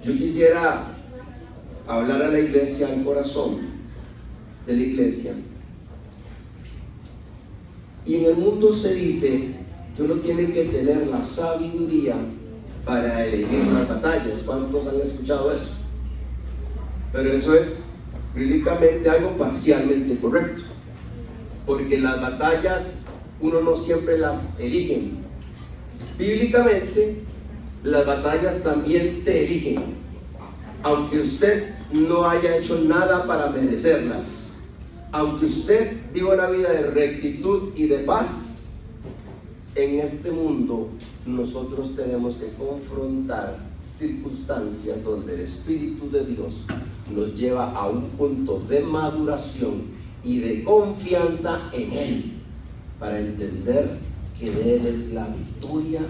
Yo quisiera hablar a la iglesia, al corazón de la iglesia. Y en el mundo se dice que uno tiene que tener la sabiduría para elegir las batallas. ¿Cuántos han escuchado eso? Pero eso es bíblicamente algo parcialmente correcto, porque las batallas uno no siempre las elige. Bíblicamente las batallas también te eligen, aunque usted no haya hecho nada para merecerlas, aunque usted viva una vida de rectitud y de paz. En este mundo nosotros tenemos que confrontar circunstancias donde el Espíritu de Dios nos lleva a un punto de maduración y de confianza en Él, para entender que de Él es la victoria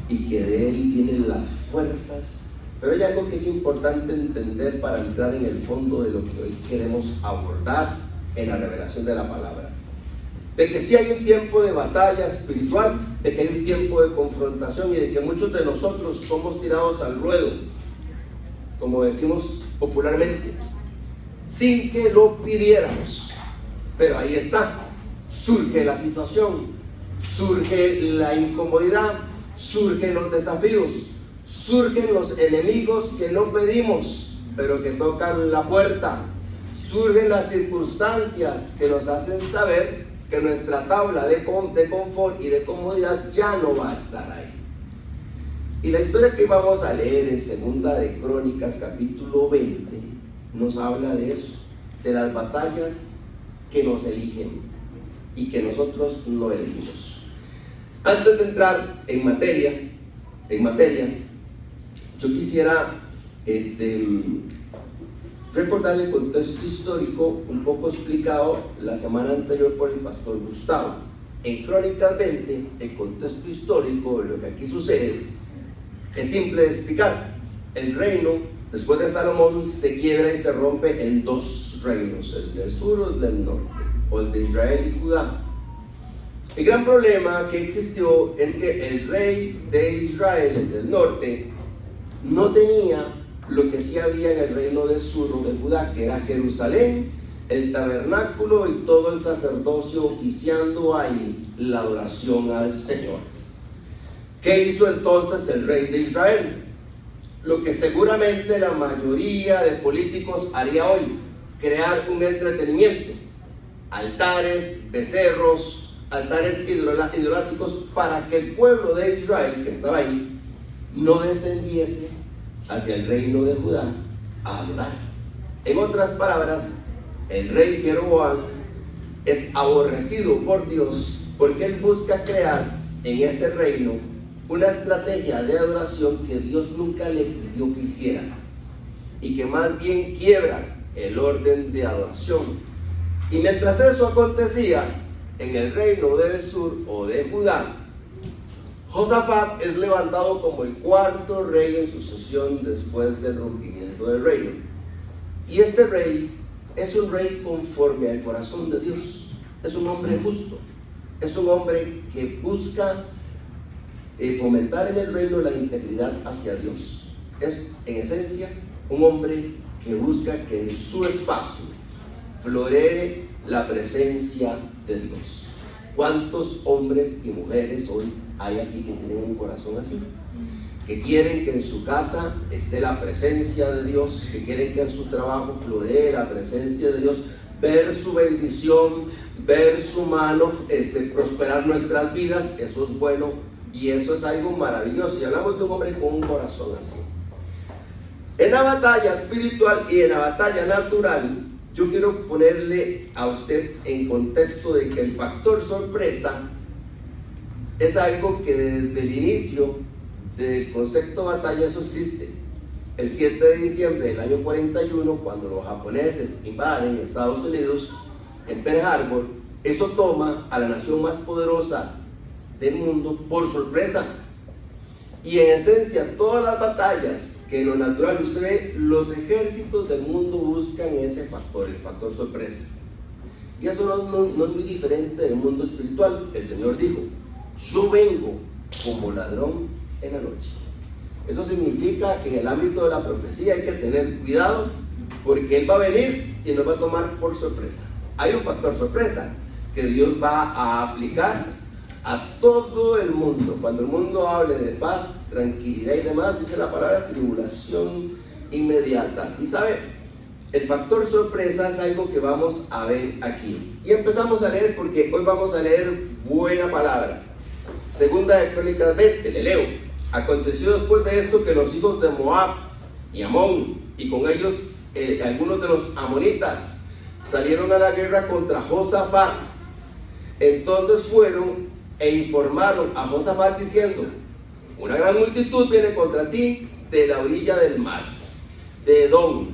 y que de Él vienen las fuerzas. Pero hay algo que es importante entender para entrar en el fondo de lo que hoy queremos abordar en la revelación de la palabra: de que sí hay un tiempo de batalla espiritual, de que hay un tiempo de confrontación y de que muchos de nosotros somos tirados al ruedo, como decimos popularmente, sin que lo pidiéramos. Pero ahí está, surge la situación, surge la incomodidad, surgen los desafíos, surgen los enemigos que no pedimos, pero que tocan la puerta, surgen las circunstancias que nos hacen saber que nuestra tabla de confort y de comodidad ya no va a estar ahí. Y la historia que vamos a leer en Segunda de Crónicas, capítulo 20, nos habla de eso, de las batallas que nos eligen y que nosotros no elegimos. Antes de entrar en materia, yo quisiera recordar el contexto histórico un poco explicado la semana anterior por el pastor Gustavo. En Crónicas 20, el contexto histórico de lo que aquí sucede es simple de explicar. El reino, después de Salomón, se quiebra y se rompe en dos reinos, el del sur o el del norte, o el de Israel y Judá. El gran problema que existió es que el rey de Israel, el del norte, no tenía lo que sí había en el reino del sur o de Judá, que era Jerusalén, el tabernáculo y todo el sacerdocio oficiando ahí la adoración al Señor. ¿Qué hizo entonces el rey de Israel? Lo que seguramente la mayoría de políticos haría hoy: crear un entretenimiento, altares, becerros, altares idolátricos, para que el pueblo de Israel que estaba ahí no descendiese hacia el reino de Judá a adorar. En otras palabras, el rey Jeroboam es aborrecido por Dios porque él busca crear en ese reino una estrategia de adoración que Dios nunca le pidió que hiciera, y que más bien quiebra el orden de adoración. Y mientras eso acontecía en el reino del sur o de Judá, Josafat es levantado como el cuarto rey en sucesión después del rompimiento del reino. Y este rey es un rey conforme al corazón de Dios. Es un hombre justo, es un hombre que busca fomentar en el reino la integridad hacia Dios. Es en esencia un hombre que busca que en su espacio floree la presencia de Dios. ¿Cuántos hombres y mujeres hoy hay aquí que tienen un corazón así? Que quieren que en su casa esté la presencia de Dios, que quieren que en su trabajo floree la presencia de Dios, ver su bendición, ver su mano prosperar nuestras vidas. Eso es bueno y eso es algo maravilloso. Y hablamos de un hombre con un corazón así. En la batalla espiritual y en la batalla natural, yo quiero ponerle a usted en contexto de que el factor sorpresa es algo que desde el inicio del concepto de batalla eso existe. El 7 de diciembre del año 41, cuando los japoneses invaden Estados Unidos en Pearl Harbor, eso toma a la nación más poderosa del mundo por sorpresa. Y en esencia, todas las batallas que en lo natural usted ve, los ejércitos del mundo buscan ese factor, el factor sorpresa. Y eso no es muy diferente del mundo espiritual. El Señor dijo: yo vengo como ladrón en la noche. Eso significa que en el ámbito de la profecía hay que tener cuidado, porque Él va a venir y nos va a tomar por sorpresa. Hay un factor sorpresa que Dios va a aplicar a todo el mundo. Cuando el mundo hable de paz, tranquilidad y demás, dice la palabra tribulación inmediata. Y sabe, el factor sorpresa es algo que vamos a ver aquí. Y empezamos a leer, porque hoy vamos a leer buena palabra. Segunda de Crónicas 20, le leo. Aconteció después de esto que los hijos de Moab y Amón, y con ellos algunos de los amonitas, salieron a la guerra contra Josafat. Entonces fueron e informaron a Josafat diciendo: una gran multitud viene contra ti de la orilla del mar, de Edom,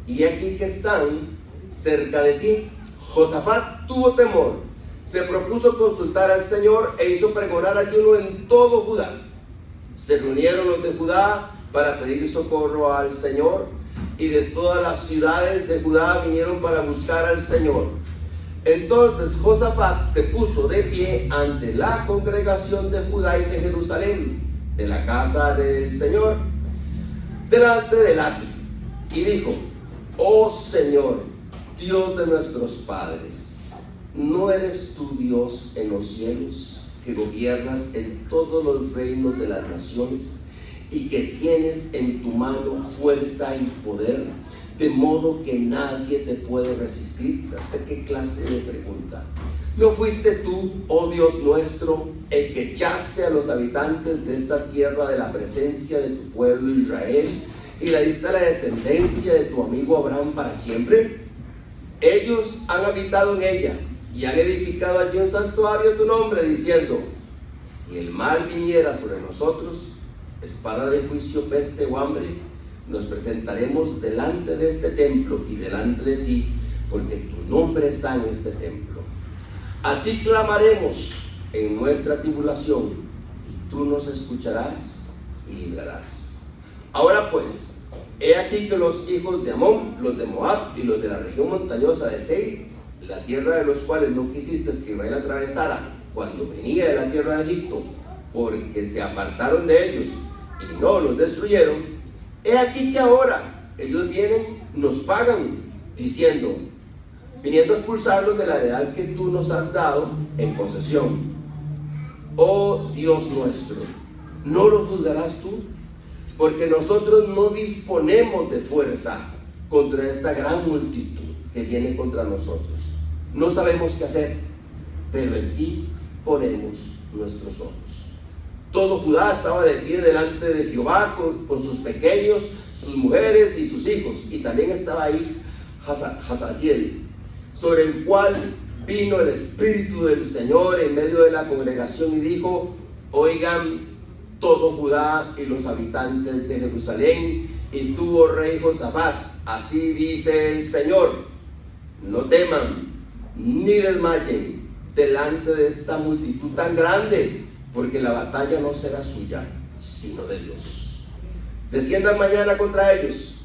y aquí que están cerca de ti. Josafat tuvo temor, se propuso consultar al Señor e hizo pregonar ayuno en todo Judá. Se reunieron los de Judá para pedir socorro al Señor, y de todas las ciudades de Judá vinieron para buscar al Señor. Entonces Josafat se puso de pie ante la congregación de Judá y de Jerusalén, de la casa del Señor, delante del atrio, y dijo: oh Señor, Dios de nuestros padres, ¿no eres tú Dios en los cielos, que gobiernas en todos los reinos de las naciones, y que tienes en tu mano fuerza y poder, de modo que nadie te puede resistir? ¿Hasta qué clase de pregunta? ¿No fuiste tú, oh Dios nuestro, el que echaste a los habitantes de esta tierra de la presencia de tu pueblo Israel, y la diste a la descendencia de tu amigo Abraham para siempre? Ellos han habitado en ella y han edificado allí un santuario a tu nombre, diciendo: si el mal viniera sobre nosotros, espada de juicio, peste o hambre, nos presentaremos delante de este templo y delante de ti, porque tu nombre está en este templo. A ti clamaremos en nuestra tribulación, y tú nos escucharás y librarás. Ahora pues, he aquí que los hijos de Amón, los de Moab y los de la región montañosa de Seir, la tierra de los cuales no quisiste que Israel atravesara cuando venía de la tierra de Egipto, porque se apartaron de ellos y no los destruyeron, he aquí que ahora ellos vienen, nos pagan, diciendo, viniendo a expulsarlos de la heredad que tú nos has dado en posesión. Oh Dios nuestro, ¿no lo juzgarás tú? Porque nosotros no disponemos de fuerza contra esta gran multitud que viene contra nosotros. No sabemos qué hacer, pero en ti ponemos nuestros ojos. Todo Judá estaba de pie delante de Jehová con sus pequeños, sus mujeres y sus hijos, y también estaba ahí Hazaziel, sobre el cual vino el Espíritu del Señor en medio de la congregación y dijo: oigan todo Judá y los habitantes de Jerusalén, y tú, oh rey Josafat, así dice el Señor: no teman ni desmayen delante de esta multitud tan grande, porque la batalla no será suya, sino de Dios. Desciendan mañana contra ellos,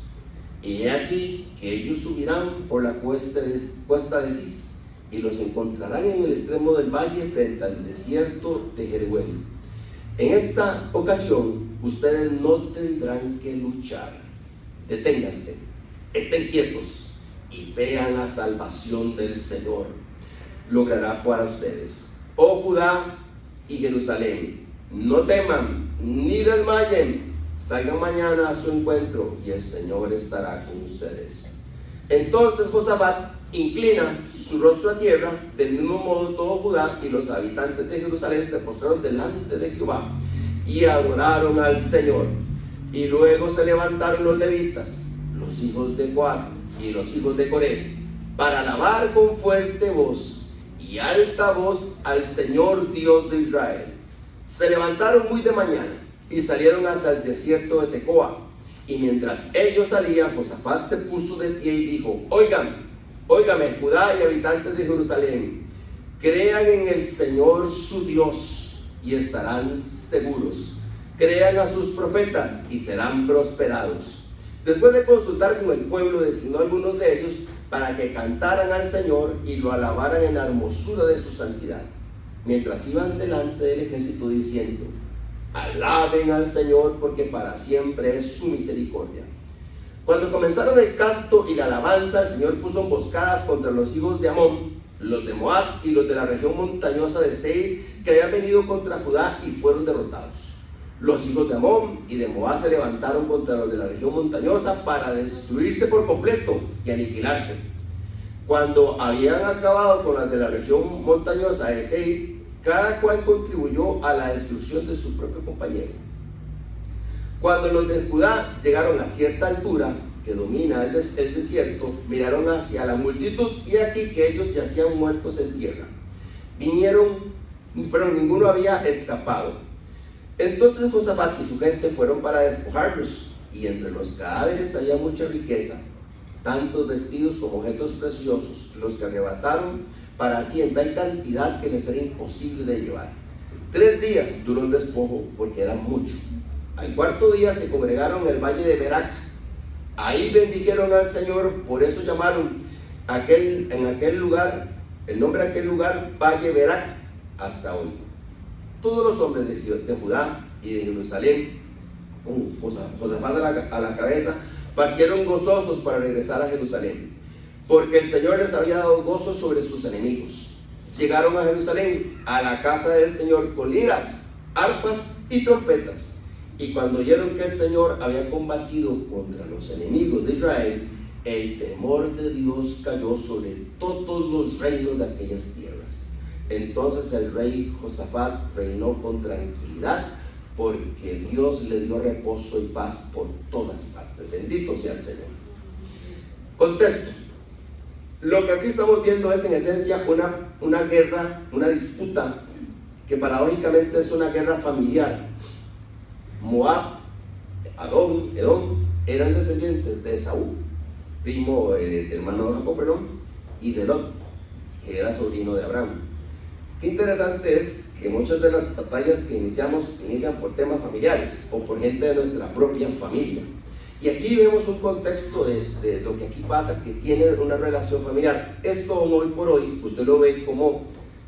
y he aquí que ellos subirán por la cuesta de Cis, y los encontrarán en el extremo del valle frente al desierto de Jeruel. En esta ocasión ustedes no tendrán que luchar. Deténganse, estén quietos y vean la salvación del Señor. Logrará para ustedes. Oh Judá y Jerusalén, no teman ni desmayen, salgan mañana a su encuentro y el Señor estará con ustedes. Entonces Josafat inclina su rostro a tierra. Del mismo modo todo Judá y los habitantes de Jerusalén se postraron delante de Jehová y adoraron al Señor. Y luego se levantaron los levitas, los hijos de Coat y los hijos de Coré, para alabar con fuerte voz y alta voz al Señor Dios de Israel. Se levantaron muy de mañana y salieron hacia el desierto de Tecoa. Y mientras ellos salían, Josafat se puso de pie y dijo: óigame, Judá y habitantes de Jerusalén, crean en el Señor su Dios y estarán seguros. Crean a sus profetas y serán prosperados. Después de consultar con el pueblo, designó a algunos de ellos para que cantaran al Señor y lo alabaran en la hermosura de su santidad, mientras iban delante del ejército diciendo: Alaben al Señor, porque para siempre es su misericordia. Cuando comenzaron el canto y la alabanza, el Señor puso emboscadas contra los hijos de Amón, los de Moab y los de la región montañosa de Seir, que habían venido contra Judá y fueron derrotados. Los hijos de Amón y de Moab se levantaron contra los de la región montañosa para destruirse por completo y aniquilarse. Cuando habían acabado con las de la región montañosa de Seir, cada cual contribuyó a la destrucción de su propio compañero. Cuando los de Judá llegaron a cierta altura que domina el desierto, miraron hacia la multitud y aquí que ellos yacían muertos en tierra. Vinieron, pero ninguno había escapado. Entonces Josafat y su gente fueron para despojarlos, y entre los cadáveres había mucha riqueza, tantos vestidos como objetos preciosos, los que arrebataron para así en tal cantidad que les era imposible de llevar. 3 días duró el despojo, porque era mucho. Al cuarto día se congregaron en el valle de Berac. Ahí bendijeron al Señor, por eso llamaron en aquel lugar, el nombre de aquel lugar, Valle Berac, hasta hoy. Todos los hombres de Judá y de Jerusalén, con Josafat a la cabeza, partieron gozosos para regresar a Jerusalén, porque el Señor les había dado gozo sobre sus enemigos. Llegaron a Jerusalén, a la casa del Señor, con liras, arpas y trompetas. Y cuando oyeron que el Señor había combatido contra los enemigos de Israel, el temor de Dios cayó sobre todos los reinos de aquellas tierras. Entonces el rey Josafat reinó con tranquilidad, porque Dios le dio reposo y paz por todas partes. Bendito sea el Señor. Contexto. Lo que aquí estamos viendo es en esencia una guerra, una disputa que paradójicamente es una guerra familiar. Moab, Edom eran descendientes de Esaú, primo, hermano de Jacob, y de Lot, que era sobrino de Abraham. Qué interesante es que muchas de las batallas que inician por temas familiares o por gente de nuestra propia familia. Y aquí vemos un contexto de lo que aquí pasa, que tiene una relación familiar. Esto hoy por hoy, usted lo ve como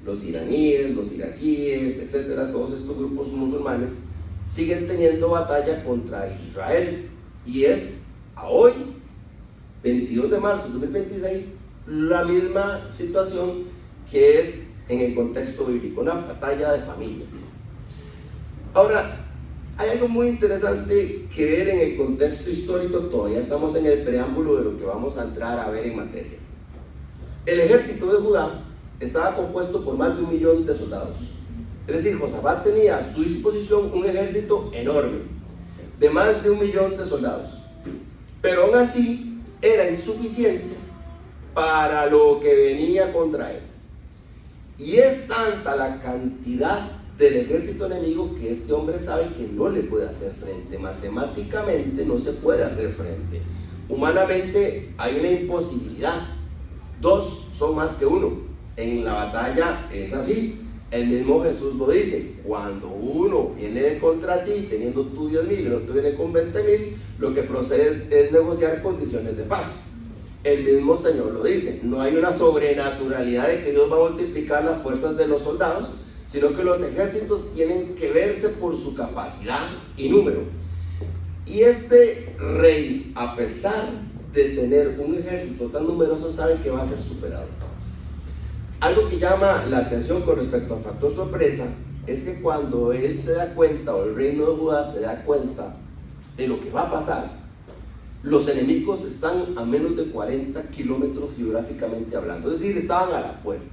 los iraníes, los iraquíes, etcétera, todos estos grupos musulmanes siguen teniendo batalla contra Israel, y es a hoy, 22 de marzo de 2026, la misma situación que es en el contexto bíblico, una batalla de familias. Ahora, hay algo muy interesante que ver en el contexto histórico. Todavía estamos en el preámbulo de lo que vamos a entrar a ver en materia. El ejército de Judá estaba compuesto por más de 1 millón de soldados. Es decir, Josafat tenía a su disposición un ejército enorme, de más de 1 millón de soldados. Pero aún así, era insuficiente para lo que venía contra él. Y es tanta la cantidad del ejército enemigo que este hombre sabe que no le puede hacer frente. Matemáticamente no se puede hacer frente. Humanamente hay una imposibilidad. 2 son más que 1. En la batalla es así. El mismo Jesús lo dice: cuando uno viene contra ti teniendo tú 10,000 y el otro viene con 20,000, lo que procede es negociar condiciones de paz. El mismo Señor lo dice. No hay una sobrenaturalidad de que Dios va a multiplicar las fuerzas de los soldados, sino que los ejércitos tienen que verse por su capacidad y número. Y este rey, a pesar de tener un ejército tan numeroso, sabe que va a ser superado. Algo que llama la atención con respecto al factor sorpresa es que cuando él se da cuenta, o el reino de Judá se da cuenta de lo que va a pasar, los enemigos están a menos de 40 kilómetros geográficamente hablando, es decir, estaban a la puerta.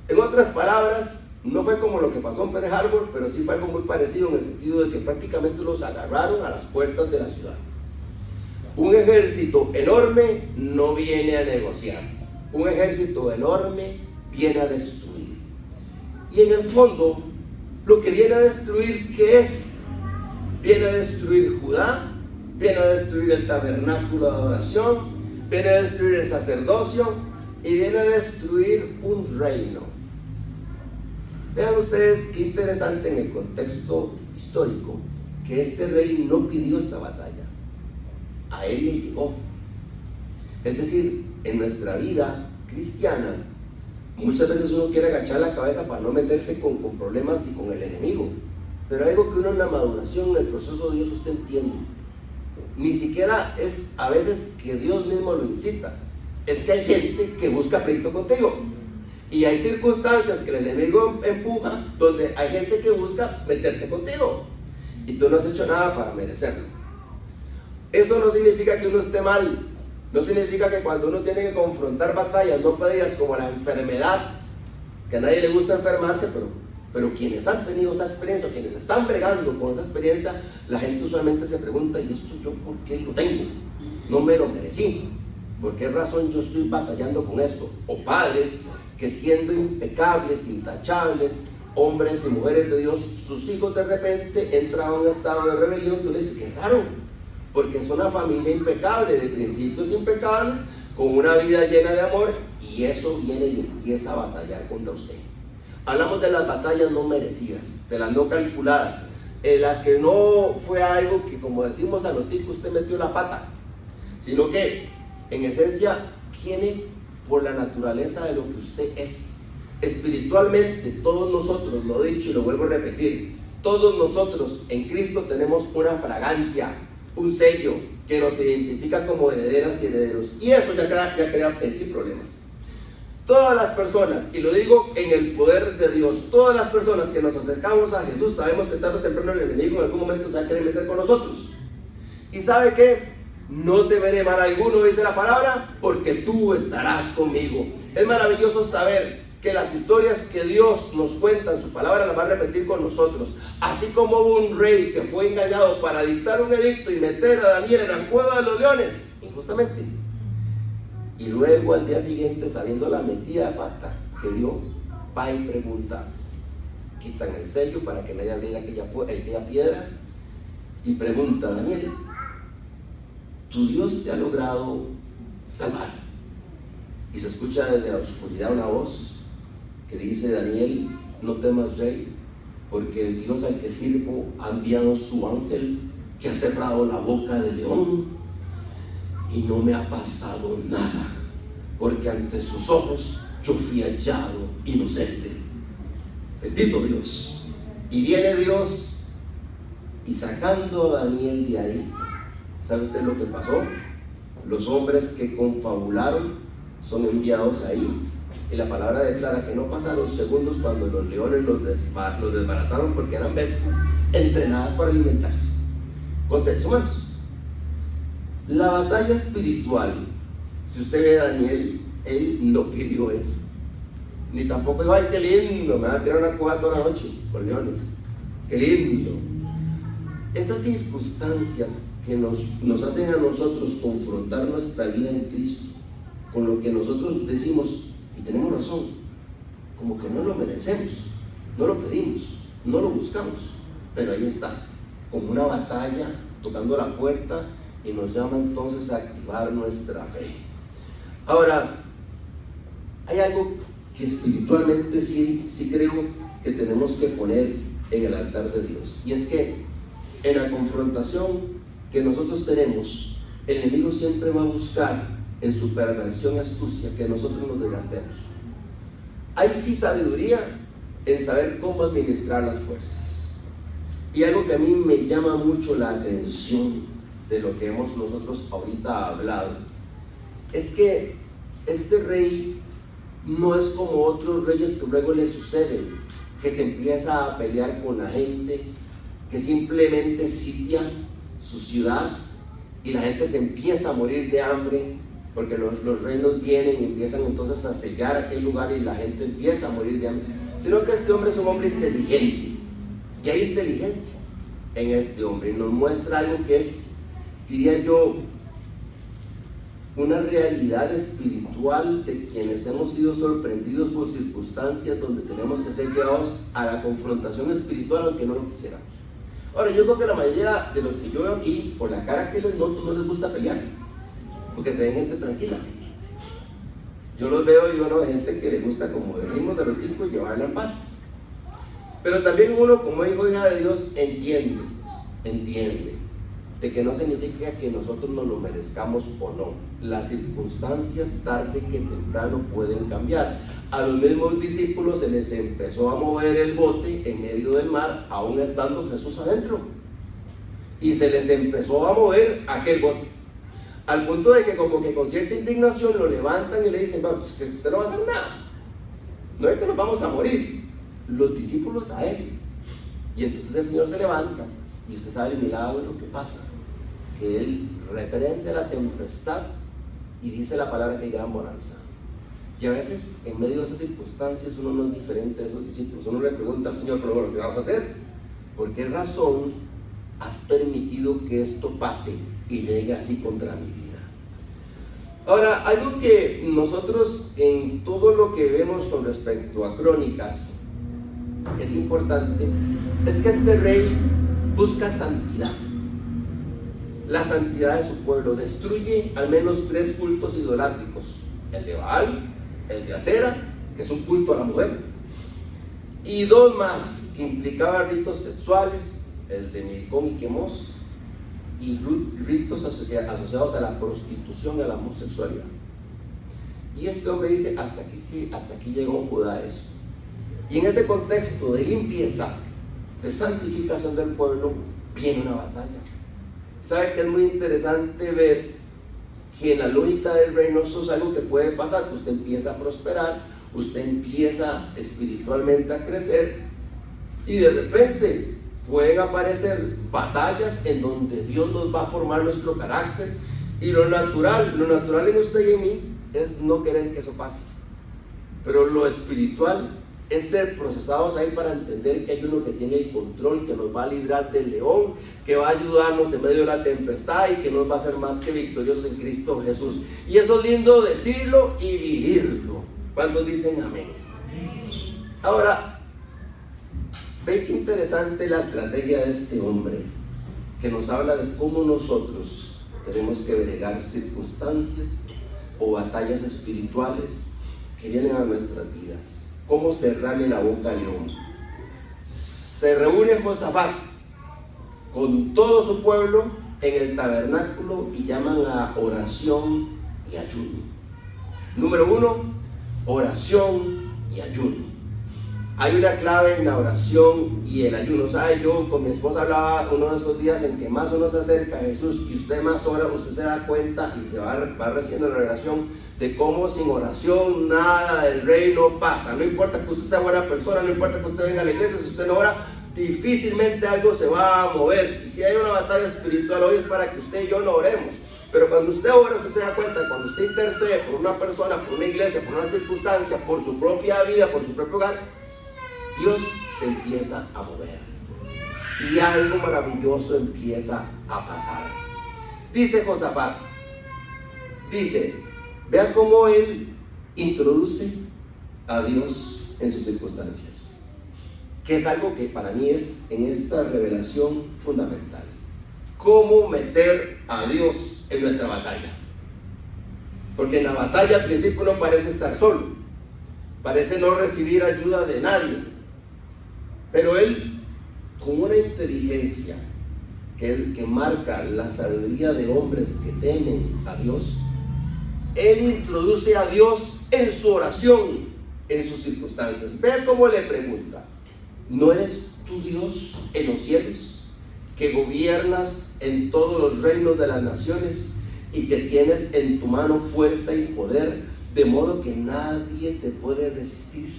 En otras palabras, no fue como lo que pasó en Pearl Harbor, pero sí fue algo muy parecido en el sentido de que prácticamente los agarraron a las puertas de la ciudad. Un ejército enorme no viene a negociar. Un ejército enorme viene a destruir. Y en el fondo, lo que viene a destruir, ¿qué es? Viene a destruir Judá, viene a destruir el tabernáculo de adoración, viene a destruir el sacerdocio y viene a destruir un reino. Vean ustedes qué interesante en el contexto histórico que este rey no pidió esta batalla, a él le llegó. Es decir, en nuestra vida cristiana muchas veces uno quiere agachar la cabeza para no meterse con problemas y con el enemigo, Pero hay algo que uno en la maduración, en el proceso de Dios, usted entiende. Ni siquiera es a veces que Dios mismo lo incita. Es que hay gente que busca pleito contigo. Y hay circunstancias que el enemigo empuja, donde hay gente que busca meterte contigo. Y tú no has hecho nada para merecerlo. Eso no significa que uno esté mal. No significa que cuando uno tiene que confrontar batallas no pedidas como la enfermedad, que a nadie le gusta enfermarse, pero quienes han tenido esa experiencia, quienes están bregando con esa experiencia, la gente usualmente se pregunta: ¿y esto yo por qué lo tengo? No me lo merecí. ¿Por qué razón yo estoy batallando con esto? O padres que, siendo impecables, intachables, hombres y mujeres de Dios, sus hijos de repente entran a un estado de rebelión. Tú le dices: qué raro, porque es una familia impecable, de principios impecables, con una vida llena de amor, y eso viene y empieza a batallar contra usted. Hablamos de las batallas no merecidas, de las no calculadas, las que no fue algo que, como decimos a notico, usted metió la pata, sino que en esencia viene por la naturaleza de lo que usted es. Espiritualmente, todos nosotros, lo he dicho y lo vuelvo a repetir, todos nosotros en Cristo tenemos una fragancia, un sello que nos identifica como herederas y herederos, y eso ya crea en sí problemas. Todas las personas, y lo digo en el poder de Dios, todas las personas que nos acercamos a Jesús, sabemos que tarde o temprano el enemigo en algún momento se va a querer meter con nosotros. Y ¿sabe qué? No temeré mal alguno, dice la palabra, porque tú estarás conmigo. Es maravilloso saber que las historias que Dios nos cuenta en su palabra las va a repetir con nosotros. Así como hubo un rey que fue engañado para dictar un edicto y meter a Daniel en la cueva de los leones, injustamente, y luego al día siguiente, sabiendo la metida de pata que dio, va y pregunta, quitan el sello para que nadie abriera aquella piedra, y pregunta: Daniel, tu Dios te ha logrado salvar. Y se escucha desde la oscuridad una voz que dice: Daniel, no temas, rey, porque el Dios al que sirvo ha enviado su ángel, que ha cerrado la boca del león, y no me ha pasado nada, porque ante sus ojos yo fui hallado inocente. Bendito Dios. Y viene Dios y sacando a Daniel de ahí, ¿sabe usted lo que pasó? Los hombres que confabularon son enviados ahí, y la palabra declara que no pasaron segundos cuando los leones los desbarataron, porque eran bestias entrenadas para alimentarse con seres humanos. La batalla espiritual, si usted ve a Daniel, él no pidió eso, ni tampoco dijo: ay, qué lindo, me van a tirar una cueva toda la noche con leones, qué lindo. Esas circunstancias que nos hacen a nosotros confrontar nuestra vida en Cristo con lo que nosotros decimos, y tenemos razón, como que no lo merecemos, no lo pedimos, no lo buscamos, pero ahí está, como una batalla tocando la puerta, y nos llama entonces a activar nuestra fe. Ahora, hay algo que espiritualmente sí creo que tenemos que poner en el altar de Dios, y es que en la confrontación que nosotros tenemos, el enemigo siempre va a buscar, en su perversión y astucia, que nosotros nos desgastemos. Hay sí sabiduría en saber cómo administrar las fuerzas, y algo que a mí me llama mucho la atención de lo que hemos nosotros ahorita hablado, es que este rey no es como otros reyes que luego le suceden, que se empieza a pelear con la gente, que simplemente sitia su ciudad y la gente se empieza a morir de hambre, porque los reinos vienen y empiezan entonces a sellar aquel lugar y la gente empieza a morir de hambre, sino que este hombre es un hombre inteligente, y hay inteligencia en este hombre, y nos muestra algo que es, diría yo, una realidad espiritual de quienes hemos sido sorprendidos por circunstancias donde tenemos que ser llevados a la confrontación espiritual aunque no lo quisiéramos. Ahora, yo creo que la mayoría de los que yo veo aquí, por la cara que les noto, no les gusta pelear, porque se ven gente tranquila. Yo los veo y yo no, gente que le gusta, como decimos a los tipos, llevarla en paz. Pero también uno, como hijo hija de Dios, entiende de que no significa que nosotros nos lo merezcamos o no. Las circunstancias tarde que temprano pueden cambiar. A los mismos discípulos se les empezó a mover el bote en medio del mar, aún estando Jesús adentro. Y se les empezó a mover aquel bote. Al punto de que como que con cierta indignación lo levantan y le dicen, bueno, pues que usted no va a hacer nada. No es que nos vamos a morir. Los discípulos a él. Y entonces el Señor se levanta y usted sabe el milagro de lo que pasa. Que él reprende la tempestad y dice la palabra que hay gran bonanza. Y a veces en medio de esas circunstancias uno no es diferente de esos discípulos. Uno le pregunta al Señor, pero bueno, ¿qué vas a hacer? ¿Por qué razón has permitido que esto pase y llegue así contra mi vida? Ahora, algo que nosotros en todo lo que vemos con respecto a Crónicas es importante, es que este rey busca santidad. La santidad de su pueblo. Destruye al menos 3 cultos idolátricos: el de Baal, el de Acera, que es un culto a la mujer, y 2 más que implicaban ritos sexuales: el de Milcom y Quemos, y ritos asociados a la prostitución y a la homosexualidad. Y este hombre dice, hasta aquí sí, hasta aquí llegó Judá eso. Y en ese contexto de limpieza, de santificación del pueblo, viene una batalla. ¿Sabe que es muy interesante ver que en la lógica del reino eso es algo que puede pasar? Que usted empieza a prosperar, usted empieza espiritualmente a crecer, y de repente pueden aparecer batallas en donde Dios nos va a formar nuestro carácter, y lo natural en usted y en mí es no querer que eso pase, pero lo espiritual es ser procesados ahí para entender que hay uno que tiene el control, que nos va a librar del león, que va a ayudarnos en medio de la tempestad y que nos va a hacer más que victoriosos en Cristo Jesús. Y eso es lindo decirlo y vivirlo. ¿Cuántos dicen amén? Ahora, ve qué interesante la estrategia de este hombre, que nos habla de cómo nosotros tenemos que bregar circunstancias o batallas espirituales que vienen a nuestras vidas. Cómo cerrarle la boca al león. Se reúne Josafat con todo su pueblo en el tabernáculo y llaman a oración y ayuno. Número 1, oración y ayuno. Hay una clave en la oración y el ayuno. ¿Sabe? Yo con mi esposa hablaba uno de esos días en que más uno se acerca a Jesús y usted más ora, usted se da cuenta y se va recibiendo la relación de cómo sin oración nada del reino pasa. No importa que usted sea buena persona, no importa que usted venga a la iglesia, si usted no ora, difícilmente algo se va a mover. Y si hay una batalla espiritual hoy es para que usted y yo no oremos. Pero cuando usted ora, usted se da cuenta, cuando usted intercede por una persona, por una iglesia, por una circunstancia, por su propia vida, por su propio hogar, Dios se empieza a mover y algo maravilloso empieza a pasar. Dice Josafat, vea cómo él introduce a Dios en sus circunstancias, que es algo que para mí es en esta revelación fundamental. Cómo meter a Dios en nuestra batalla, porque en la batalla al principio uno parece estar solo, parece no recibir ayuda de nadie. Pero él, con una inteligencia que marca la sabiduría de hombres que temen a Dios, él introduce a Dios en su oración, en sus circunstancias. Vea cómo le pregunta: ¿no eres tú Dios en los cielos, que gobiernas en todos los reinos de las naciones y que tienes en tu mano fuerza y poder, de modo que nadie te puede resistir?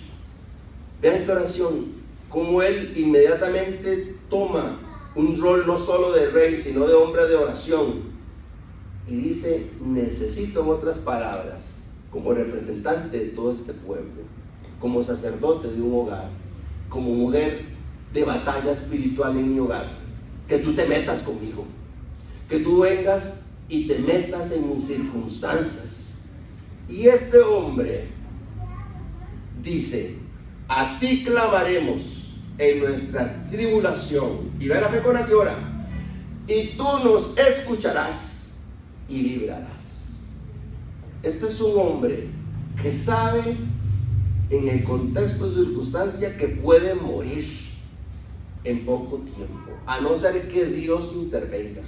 Vean qué oración, como él inmediatamente toma un rol no solo de rey, sino de hombre de oración, y dice: necesito, en otras palabras, como representante de todo este pueblo, como sacerdote de un hogar, como mujer de batalla espiritual en mi hogar, que tú te metas conmigo, que tú vengas y te metas en mis circunstancias. Y este hombre dice: a ti clamaremos en nuestra tribulación, y ve la fe con la que ora, y tú nos escucharás y librarás. Este es un hombre que sabe en el contexto de circunstancia que puede morir en poco tiempo, a no ser que Dios intervenga.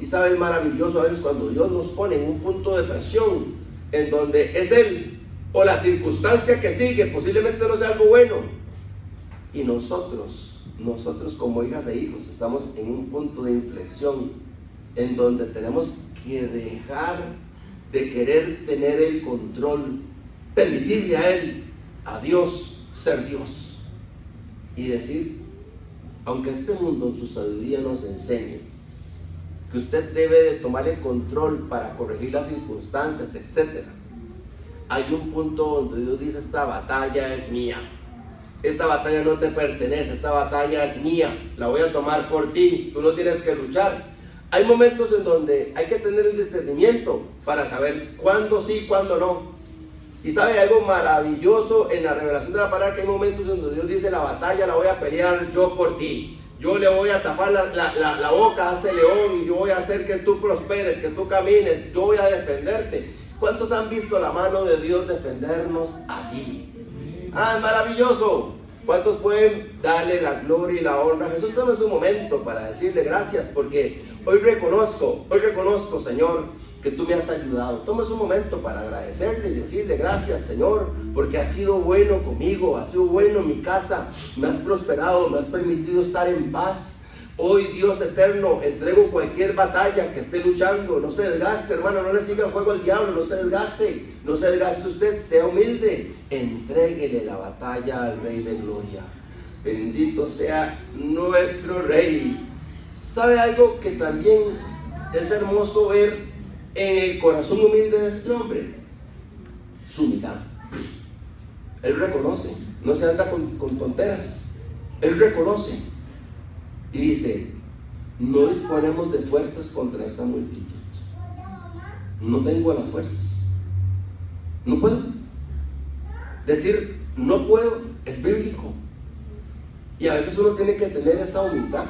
Y sabes, maravilloso a veces cuando Dios nos pone en un punto de presión, en donde es Él o la circunstancia que sigue, posiblemente no sea algo bueno. Y nosotros como hijas e hijos, estamos en un punto de inflexión, en donde tenemos que dejar de querer tener el control, permitirle a Él, a Dios, ser Dios. Y decir, aunque este mundo en su sabiduría nos enseñe que usted debe de tomar el control para corregir las circunstancias, etc., hay un punto donde Dios dice, esta batalla es mía, esta batalla no te pertenece, esta batalla es mía, la voy a tomar por ti, tú no tienes que luchar. Hay momentos en donde hay que tener el discernimiento para saber cuándo sí, cuándo no. Y sabe algo maravilloso en la revelación de la palabra, que hay momentos en donde Dios dice, la batalla la voy a pelear yo por ti. Yo le voy a tapar la boca a ese león y yo voy a hacer que tú prosperes, que tú camines, yo voy a defenderte. ¿Cuántos han visto la mano de Dios defendernos así? ¡Ah, es maravilloso! ¿Cuántos pueden darle la gloria y la honra a Jesús? Tome un momento para decirle gracias, porque hoy reconozco, Señor, que tú me has ayudado. Tome un momento para agradecerle y decirle gracias, Señor, porque has sido bueno conmigo, has sido bueno en mi casa, me has prosperado, me has permitido estar en paz. Hoy, Dios eterno, entrego cualquier batalla que esté luchando. No se desgaste, hermano, no le siga el juego al diablo, no se desgaste usted, sea humilde, entréguele la batalla al Rey de Gloria. Bendito sea nuestro Rey. ¿Sabe algo que también es hermoso ver en el corazón humilde de este hombre? Su humildad. Él reconoce, no se anda con tonteras, él reconoce. Y dice, no disponemos de fuerzas contra esta multitud. No tengo las fuerzas. No puedo. Decir no puedo es bíblico. Y a veces uno tiene que tener esa humildad.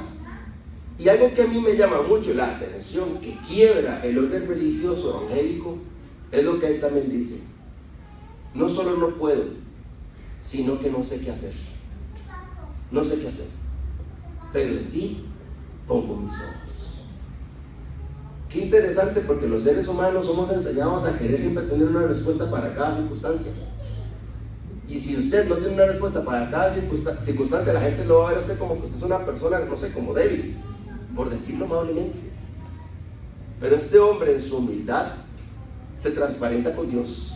Y algo que a mí me llama mucho la atención, que quiebra el orden religioso evangélico, es lo que él también dice. No solo no puedo, sino que no sé qué hacer. No sé qué hacer. Pero en ti pongo mis ojos. Qué interesante, porque los seres humanos somos enseñados a querer siempre tener una respuesta para cada circunstancia. Y si usted no tiene una respuesta para cada circunstancia, la gente lo va a ver a usted como que usted es una persona, no sé, como débil, por decirlo amablemente. Pero este hombre en su humildad se transparenta con Dios.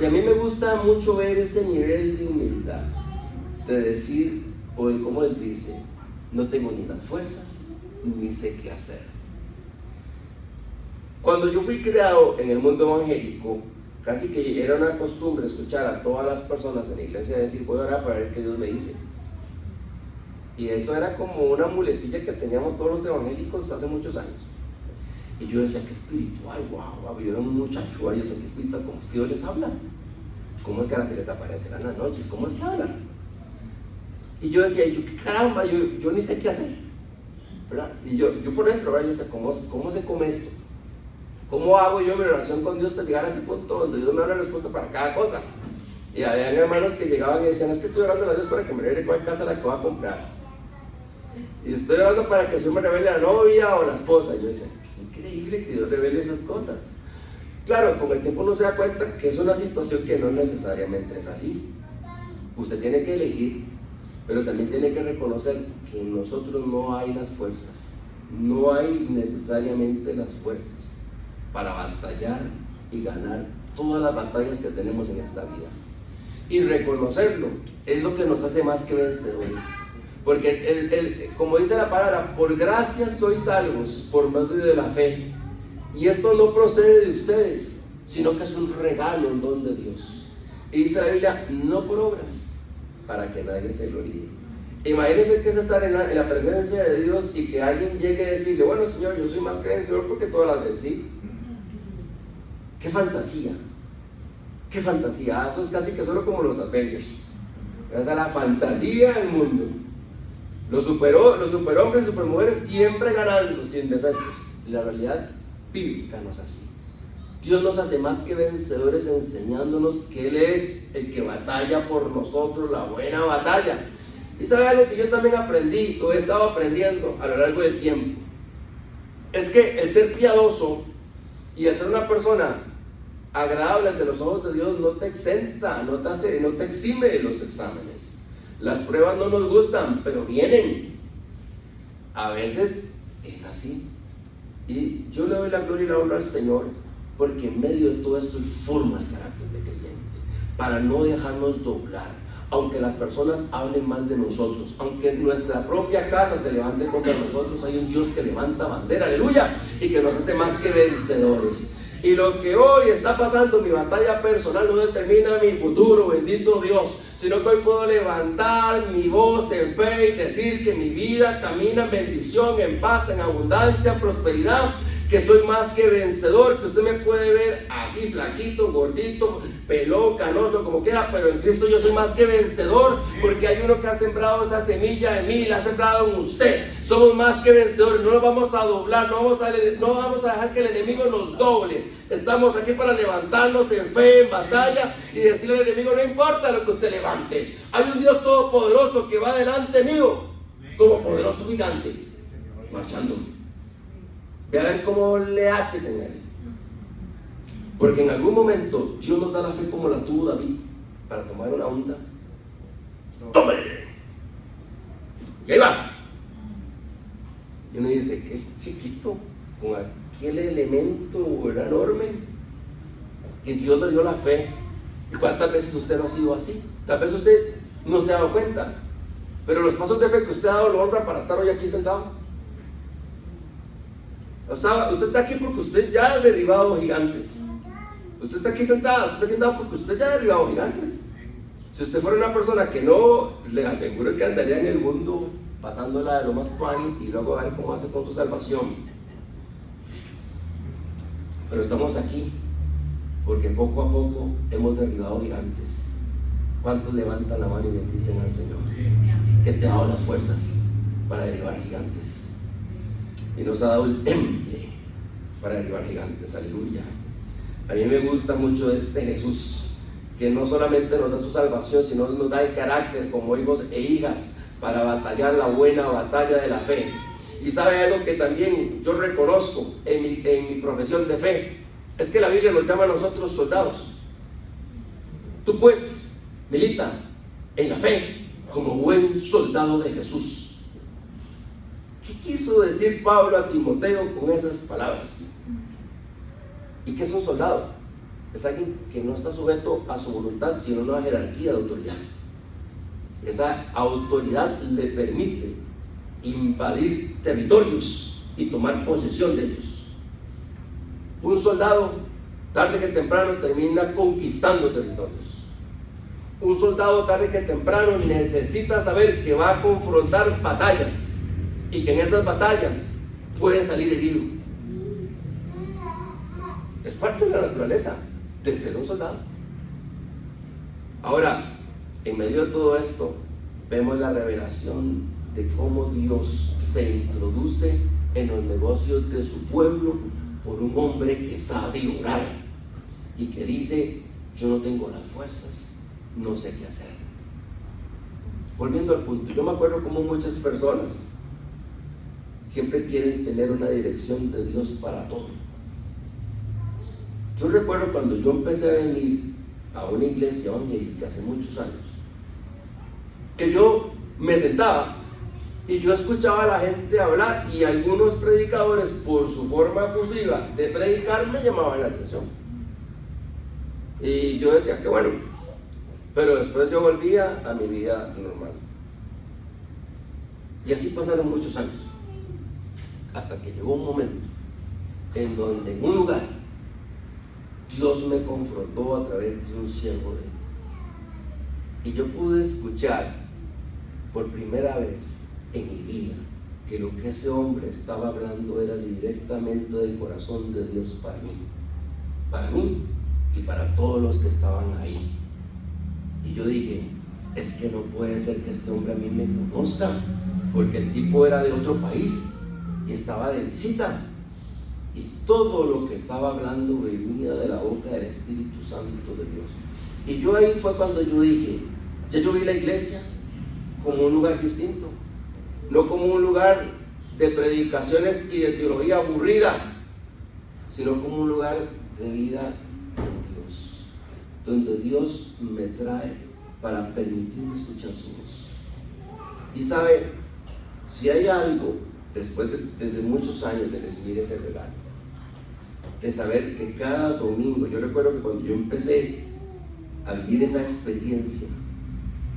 Y a mí me gusta mucho ver ese nivel de humildad, de decir, o de como él dice, no tengo ni las fuerzas, ni sé qué hacer. Cuando yo fui creado en el mundo evangélico, casi que era una costumbre escuchar a todas las personas en la iglesia decir, voy a orar para ver qué Dios me dice. Y eso era como una muletilla que teníamos todos los evangélicos hace muchos años. Y yo decía, qué espiritual, wow, yo era un muchacho, yo sé qué espiritual, ¿cómo es que Dios les habla? ¿Cómo es que ahora se les aparecerán las noches? ¿Cómo es que hablan? Y yo decía, caramba, yo ni sé qué hacer, ¿verdad? Y yo por dentro, ¿verdad? Yo decía, ¿cómo se come esto? ¿Cómo hago yo mi relación con Dios para llegar a ese punto donde Dios me da una respuesta para cada cosa? Y había hermanos que llegaban y decían, es que estoy orando a Dios para que me revele cuál casa la que voy a comprar. Y estoy orando para que Dios me revele la novia o la esposa. Y yo decía, qué increíble que Dios revele esas cosas. Claro, con el tiempo uno se da cuenta que es una situación que no necesariamente es así. Usted tiene que elegir, pero también tiene que reconocer que en nosotros no hay las fuerzas, no hay necesariamente las fuerzas para batallar y ganar todas las batallas que tenemos en esta vida. Y reconocerlo es lo que nos hace más que vencedores. Porque como dice la palabra, por gracia sois salvos por medio de la fe. Y esto no procede de ustedes, sino que es un regalo, un don de Dios. Y dice la Biblia, no por obras, para que nadie se gloríe. Imagínense que es estar en la presencia de Dios y que alguien llegue a decirle, bueno, Señor, yo soy más que vencedor porque todas las vencí. ¡Qué fantasía! ¡Qué fantasía! Eso es casi que solo como los Avengers. Esa es la fantasía del mundo. Los superhombres y supermujeres siempre ganando, sin defectos. Y la realidad bíblica no es así. Dios nos hace más que vencedores enseñándonos que Él es el que batalla por nosotros, la buena batalla. Y sabe algo que yo también aprendí, o he estado aprendiendo a lo largo del tiempo. es que el ser piadoso y el ser una persona agradable ante los ojos de Dios no te exenta, no te exime de los exámenes. Las pruebas no nos gustan, pero vienen. A veces es así. Y yo le doy la gloria y la honra al Señor, porque en medio de todo esto Él forma el carácter de creyente, para no dejarnos doblar. Aunque las personas hablen mal de nosotros, aunque nuestra propia casa se levante contra nosotros, hay un Dios que levanta bandera, aleluya, y que nos hace más que vencedores. Y lo que hoy está pasando, mi batalla personal, no determina mi futuro, bendito Dios, sino que hoy puedo levantar mi voz en fe y decir que mi vida camina en bendición, en paz, en abundancia, en prosperidad, que soy más que vencedor, que usted me puede ver así, flaquito, gordito, pelón, canoso, como quiera, pero en Cristo yo soy más que vencedor, porque hay uno que ha sembrado esa semilla en mí y la ha sembrado en usted. Somos más que vencedores, no nos vamos a doblar, no vamos a dejar que el enemigo nos doble. Estamos aquí para levantarnos en fe, en batalla, y decirle al enemigo: no importa lo que usted levante, hay un Dios todopoderoso que va delante mío, como poderoso gigante, marchando. Ve a ver cómo le hace con él. Porque en algún momento Dios nos da la fe como la tuvo David, para tomar una onda. ¡Tómale! Y ahí va. Y uno dice: qué chiquito, con aquel elemento era enorme. Y Dios le dio la fe. ¿Y cuántas veces usted no ha sido así? Tal vez usted no se ha dado cuenta, pero los pasos de fe que usted ha dado lo honra para estar hoy aquí sentado. O sea, usted está aquí porque usted ya ha derribado gigantes. Usted está aquí sentado, usted está aquí sentado porque usted ya ha derribado gigantes. Si usted fuera una persona que no, le aseguro que andaría en el mundo pasándola de lo más tuanis y luego a ver cómo hace con su salvación. Pero estamos aquí porque poco a poco hemos derribado gigantes. ¿Cuántos levantan la mano y bendicen al Señor? Que te ha dado las fuerzas para derribar gigantes. Y nos ha dado el temple para derribar gigantes, aleluya. A mí me gusta mucho este Jesús, que no solamente nos da su salvación, sino nos da el carácter como hijos e hijas para batallar la buena batalla de la fe. Y sabe algo que también yo reconozco en mi profesión de fe, es que la Biblia nos llama a nosotros soldados. Tú pues milita en la fe como buen soldado de Jesús. ¿Qué quiso decir Pablo a Timoteo con esas palabras? ¿Y qué es un soldado? Es alguien que no está sujeto a su voluntad, sino a una jerarquía de autoridad. Esa autoridad le permite invadir territorios y tomar posesión de ellos. Un soldado, tarde que temprano, termina conquistando territorios. Un soldado, tarde que temprano, necesita saber que va a confrontar batallas y que en esas batallas puede salir herido. Es parte de la naturaleza de ser un soldado. Ahora, en medio de todo esto, vemos la revelación de cómo Dios se introduce en los negocios de su pueblo por un hombre que sabe orar y que dice: yo no tengo las fuerzas, no sé qué hacer. Volviendo al punto, yo me acuerdo como muchas personas siempre quieren tener una dirección de Dios para todo. Yo recuerdo cuando yo empecé a venir a una iglesia evangélica hace muchos años, que yo me sentaba y yo escuchaba a la gente hablar, y algunos predicadores, por su forma efusiva de predicar, me llamaban la atención. Y yo decía que bueno, pero después yo volvía a mi vida normal. Y así pasaron muchos años, hasta que llegó un momento en donde en un lugar Dios me confrontó a través de un siervo de él, y yo pude escuchar por primera vez en mi vida que lo que ese hombre estaba hablando era directamente del corazón de Dios para mí y para todos los que estaban ahí. Y yo dije: es que no puede ser que este hombre a mí me conozca, porque el tipo era de otro país y estaba de visita, y todo lo que estaba hablando venía de la boca del Espíritu Santo de Dios. Y yo ahí fue cuando yo dije: ya yo vi la iglesia como un lugar distinto, no como un lugar de predicaciones y de teología aburrida, sino como un lugar de vida en Dios, donde Dios me trae para permitirme escuchar su voz. Y sabe, si hay algo, después de muchos años de recibir ese regalo, de saber que cada domingo, yo recuerdo que cuando yo empecé a vivir esa experiencia,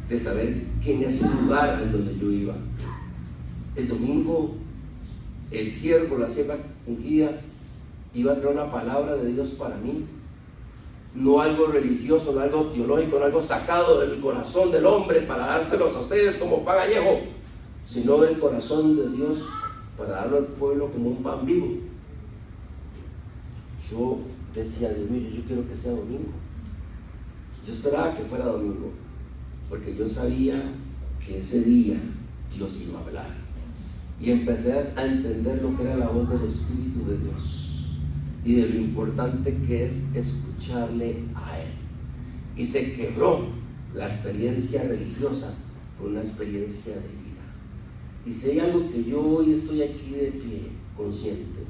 de saber que en ese lugar en donde yo iba, el domingo, el siervo, la sierva ungida, iba a traer una palabra de Dios para mí, no algo religioso, no algo teológico, no algo sacado del corazón del hombre para dárselos a ustedes como pan añejo, sino del corazón de Dios para darlo al pueblo como un pan vivo. Yo decía, Dios mío, yo quiero que sea domingo. Yo esperaba que fuera domingo, porque yo sabía que ese día Dios iba a hablar. Y empecé a entender lo que era la voz del Espíritu de Dios y de lo importante que es escucharle a Él. Y se quebró la experiencia religiosa por una experiencia de vida. Y si hay algo que yo hoy estoy aquí de pie, consciente,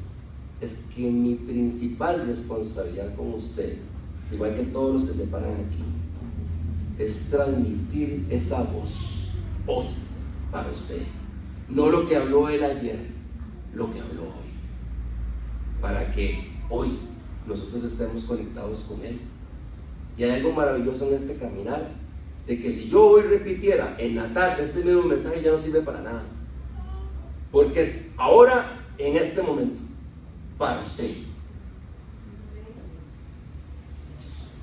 es que mi principal responsabilidad con usted, igual que todos los que se paran aquí, es transmitir esa voz hoy para usted. No lo que habló Él ayer, lo que habló hoy, para que hoy nosotros estemos conectados con Él. Y hay algo maravilloso en este caminar, de que si yo hoy repitiera en la tarde este mismo mensaje, ya no sirve para nada, porque es ahora, en este momento, para usted.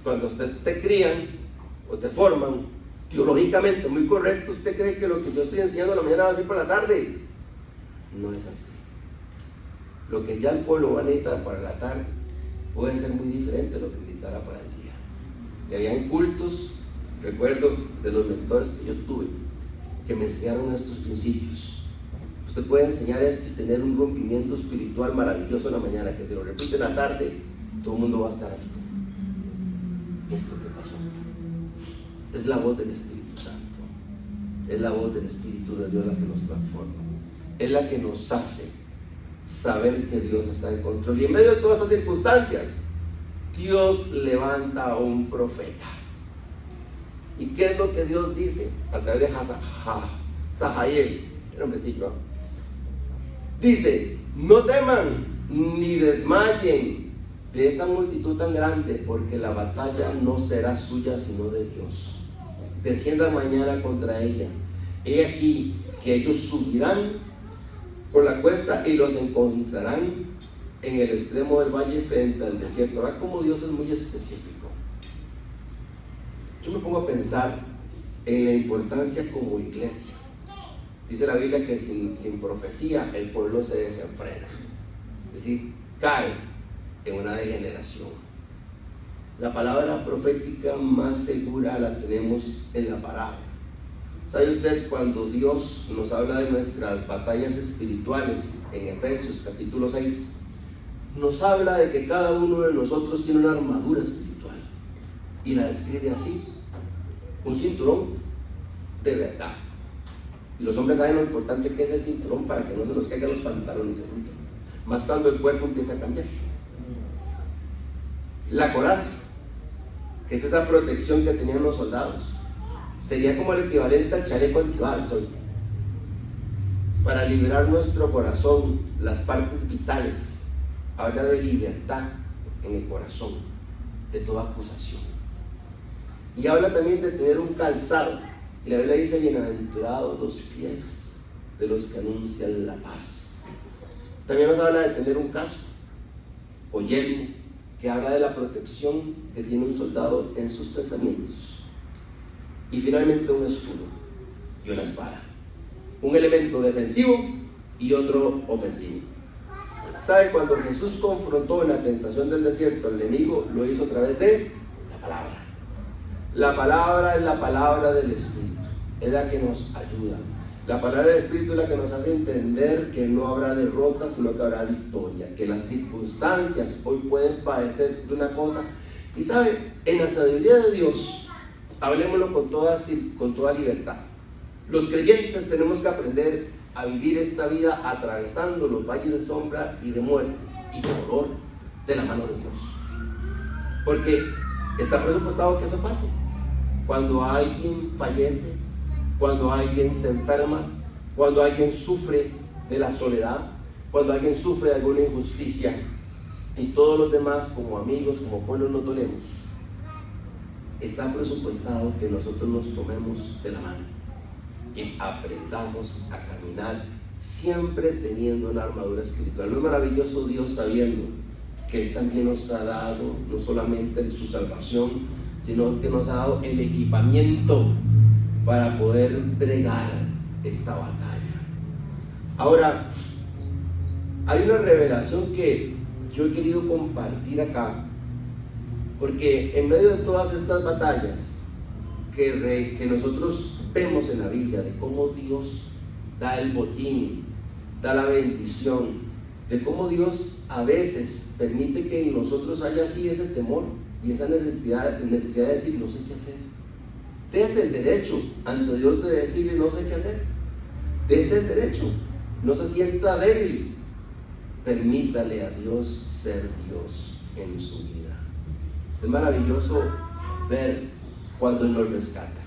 Cuando usted te crían o te forman teológicamente muy correcto, usted cree que lo que yo estoy enseñando a la mañana va a ser para la tarde. No es así. Lo que ya el pueblo va a necesitar para la tarde puede ser muy diferente de lo que necesitará para el día. Y habían cultos, recuerdo de los mentores que yo tuve, que me enseñaron estos principios. Usted puede enseñar esto y tener un rompimiento espiritual maravilloso en la mañana, que si lo repite en la tarde, todo el mundo va a estar así. ¿Esto qué pasó? Es la voz del Espíritu Santo, es la voz del Espíritu de Dios la que nos transforma, es la que nos hace saber que Dios está en control. Y en medio de todas estas circunstancias, Dios levanta a un profeta. ¿Y qué es lo que Dios dice? A través de Sahael, el hombrecillo. Dice: no teman ni desmayen de esta multitud tan grande, porque la batalla no será suya sino de Dios. Desciendan mañana contra ella. He aquí que ellos subirán por la cuesta y los encontrarán en el extremo del valle frente al desierto. Vean cómo Dios es muy específico. Yo me pongo a pensar en la importancia como iglesia. Dice la Biblia que sin profecía el pueblo se desenfrena, es decir, cae en una degeneración. La palabra profética más segura la tenemos en la palabra. ¿Sabe usted cuando Dios nos habla de nuestras batallas espirituales en Efesios capítulo 6? Nos habla de que cada uno de nosotros tiene una armadura espiritual y la describe así: un cinturón de verdad. Y los hombres saben lo importante que es el cinturón para que no se nos caigan los pantalones, más cuando el cuerpo empieza a cambiar. La coraza, que es esa protección que tenían los soldados, sería como el equivalente al chaleco antibalas hoy, para liberar nuestro corazón, las partes vitales. Habla de libertad en el corazón de toda acusación, y habla también de tener un calzado, y la Biblia dice: bienaventurados los pies de los que anuncian la paz. También nos habla de tener un casco o yelmo, que habla de la protección que tiene un soldado en sus pensamientos. Y finalmente un escudo y una espada, un elemento defensivo y otro ofensivo. ¿Sabe? Cuando Jesús confrontó en la tentación del desierto al enemigo, lo hizo a través de la palabra. La palabra es la palabra del Espíritu, es la que nos ayuda. La palabra del Espíritu es la que nos hace entender que no habrá derrota, sino que habrá victoria, que las circunstancias hoy pueden padecer de una cosa. Y sabe, en la sabiduría de Dios, hablemoslo con toda libertad. Los creyentes tenemos que aprender a vivir esta vida atravesando los valles de sombra y de muerte y de dolor de la mano de Dios. Porque está presupuestado que eso pase. Cuando alguien fallece, cuando alguien se enferma, cuando alguien sufre de la soledad, cuando alguien sufre de alguna injusticia, y todos los demás como amigos, como pueblo nos dolemos, está presupuestado que nosotros nos tomemos de la mano y aprendamos a caminar siempre teniendo una armadura espiritual. No es maravilloso Dios sabiendo que Él también nos ha dado no solamente su salvación, sino que nos ha dado el equipamiento para poder bregar esta batalla. Ahora, hay una revelación que yo he querido compartir acá, porque en medio de todas estas batallas que nosotros vemos en la Biblia, de cómo Dios da el botín, da la bendición, de cómo Dios a veces permite que en nosotros haya así ese temor y esa necesidad de decir no sé qué hacer. Dese el derecho ante Dios de decirle no sé qué hacer. Dese el derecho, no se sienta débil, permítale a Dios ser Dios en su vida. Es maravilloso ver cuando Él nos rescata.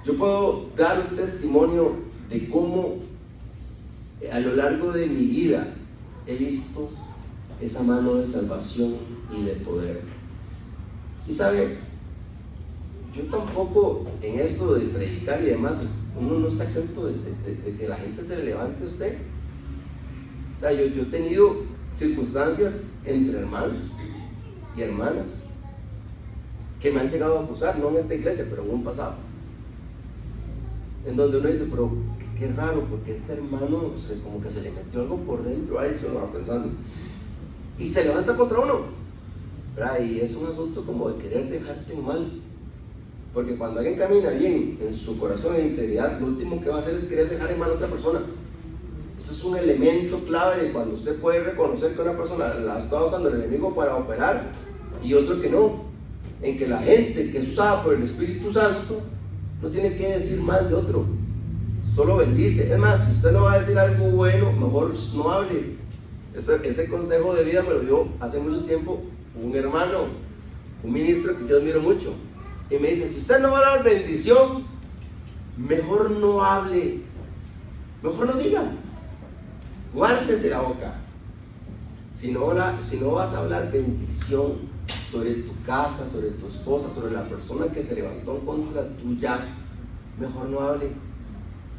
Yo puedo dar un testimonio de cómo a lo largo de mi vida he visto esa mano de salvación y de poder. Y sabe, yo tampoco en esto de predicar y demás, uno no está exento de que la gente se le levante a usted. O sea, yo he tenido circunstancias entre hermanos y hermanas que me han llegado a acusar, no en esta iglesia, pero en un pasado, en donde uno dice, pero qué raro, porque este hermano como que se le metió algo por dentro a eso, uno va pensando, y se levanta contra uno, ¿verdad? Y es un asunto como de querer dejarte en mal, porque cuando alguien camina bien en su corazón e integridad, lo último que va a hacer es querer dejar en mal a otra persona. Ese es un elemento clave de cuando usted puede reconocer que una persona la está usando el enemigo para operar y otro que no, en que la gente que es usada por el Espíritu Santo no tiene que decir mal de otro, solo bendice. Es más, si usted no va a decir algo bueno, mejor no hable. Ese consejo de vida me lo dio hace mucho tiempo un hermano, un ministro que yo admiro mucho, y me dice, si usted no va a dar bendición, mejor no hable, mejor no diga, guárdese la boca. Si no vas a hablar bendición sobre tu casa, sobre tu esposa, sobre la persona que se levantó en contra tuya, mejor no hable,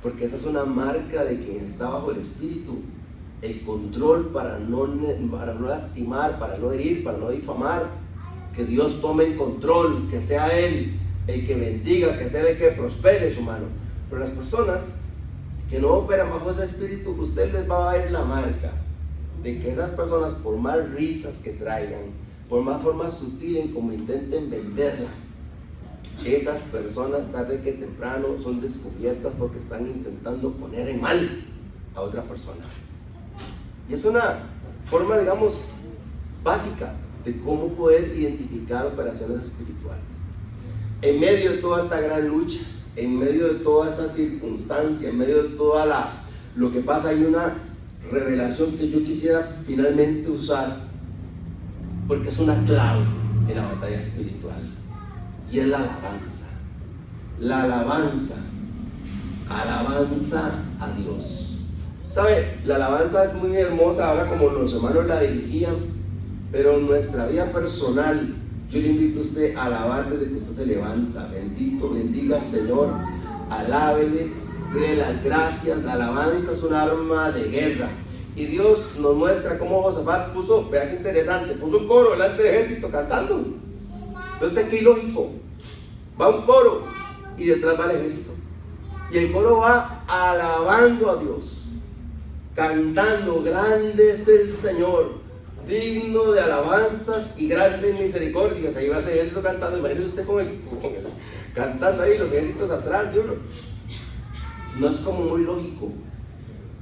porque esa es una marca de quien está bajo el Espíritu. El control para no lastimar, para no herir, para no difamar, que Dios tome el control, que sea Él el que bendiga, que sea el que prospere su mano. Pero las personas que no operan bajo ese espíritu, usted les va a ver la marca de que esas personas, por más risas que traigan, por más formas sutiles como intenten venderla, esas personas tarde que temprano son descubiertas porque están intentando poner en mal a otra persona. Y es una forma, digamos, básica de cómo poder identificar operaciones espirituales. En medio de toda esta gran lucha, en medio de toda esa circunstancia, en medio de toda lo que pasa, hay una revelación que yo quisiera finalmente usar, porque es una clave en la batalla espiritual, y es la alabanza. La alabanza a Dios. ¿Sabe? La alabanza es muy hermosa ahora como los hermanos la dirigían, pero en nuestra vida personal, yo le invito a usted a alabar desde que usted se levanta. Bendito, bendiga al Señor, alábele, dele las gracias. La alabanza es un arma de guerra. Y Dios nos muestra cómo Josafat puso, vea qué interesante, puso un coro delante del ejército cantando. Entonces, qué ilógico. Va un coro y detrás va el ejército. Y el coro va alabando a Dios, cantando, grande es el Señor, digno de alabanzas y grandes misericordias. Ahí va ese ejército cantando, imagínese usted con el cantando ahí, los ejércitos atrás de uno. No es como muy lógico,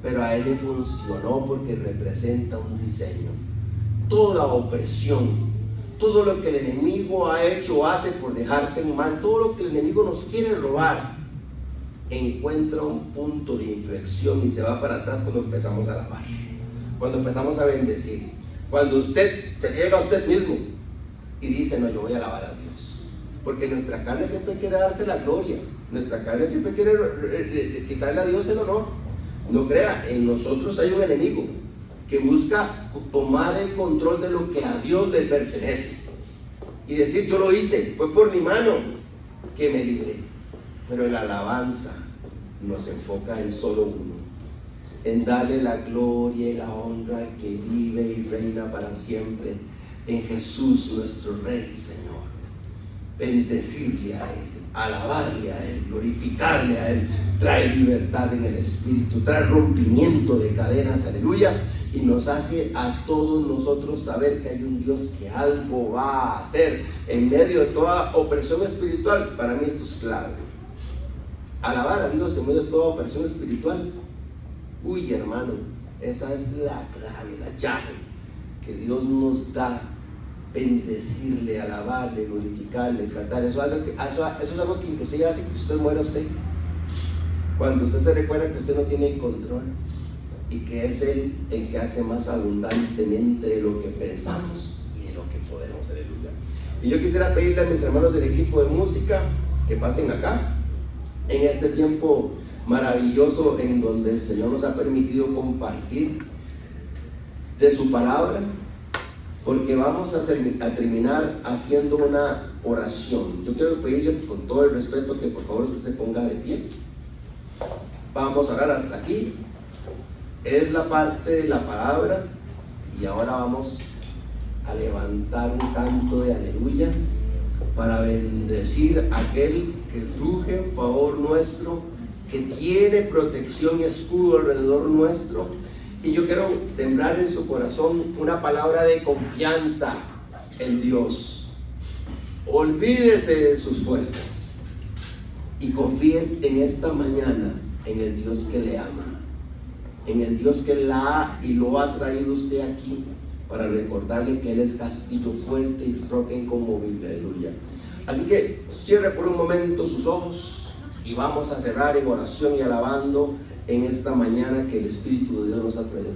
pero a él le funcionó porque representa un diseño. Toda opresión, todo lo que el enemigo ha hecho o hace por dejarte en mal, todo lo que el enemigo nos quiere robar, encuentra un punto de inflexión y se va para atrás cuando empezamos a alabar, cuando empezamos a bendecir, cuando usted se llega a usted mismo y dice: no, yo voy a alabar a Dios, porque nuestra carne siempre quiere darse la gloria, nuestra carne siempre quiere quitarle a Dios el honor. No crea, en nosotros hay un enemigo que busca tomar el control de lo que a Dios le pertenece y decir: yo lo hice, fue por mi mano que me libré. Pero la alabanza nos enfoca en solo uno, en darle la gloria y la honra al que vive y reina para siempre, en Jesús nuestro Rey, Señor. Bendecirle a Él, alabarle a Él, glorificarle a Él, trae libertad en el espíritu, trae rompimiento de cadenas, aleluya, y nos hace a todos nosotros saber que hay un Dios que algo va a hacer en medio de toda opresión espiritual. Para mí esto es clave, alabar a Dios en medio de toda opresión espiritual. Uy, hermano, esa es la clave, la llave que Dios nos da. Bendecirle, alabarle, glorificarle, exaltar. Eso es algo que inclusive hace que usted muera usted. Cuando usted se recuerda que usted no tiene el control y que es Él el que hace más abundantemente de lo que pensamos y de lo que podemos, aleluya. Y yo quisiera pedirle a mis hermanos del equipo de música que pasen acá en este tiempo maravilloso en donde el Señor nos ha permitido compartir de su palabra, porque vamos a terminar haciendo una oración. Yo quiero pedirle con todo el respeto que por favor usted se ponga de pie. Vamos a hablar hasta aquí, es la parte de la palabra, y ahora vamos a levantar un canto de aleluya para bendecir a aquel que ruge en favor nuestro, que tiene protección y escudo alrededor nuestro. Y yo quiero sembrar en su corazón una palabra de confianza en Dios. Olvídese de sus fuerzas y confíes en esta mañana en el Dios que le ama, en el Dios que la ha y lo ha traído usted aquí para recordarle que Él es castillo fuerte y roca inconmovible, aleluya. Así que cierre por un momento sus ojos y vamos a cerrar en oración y alabando en esta mañana que el Espíritu de Dios nos ha traído.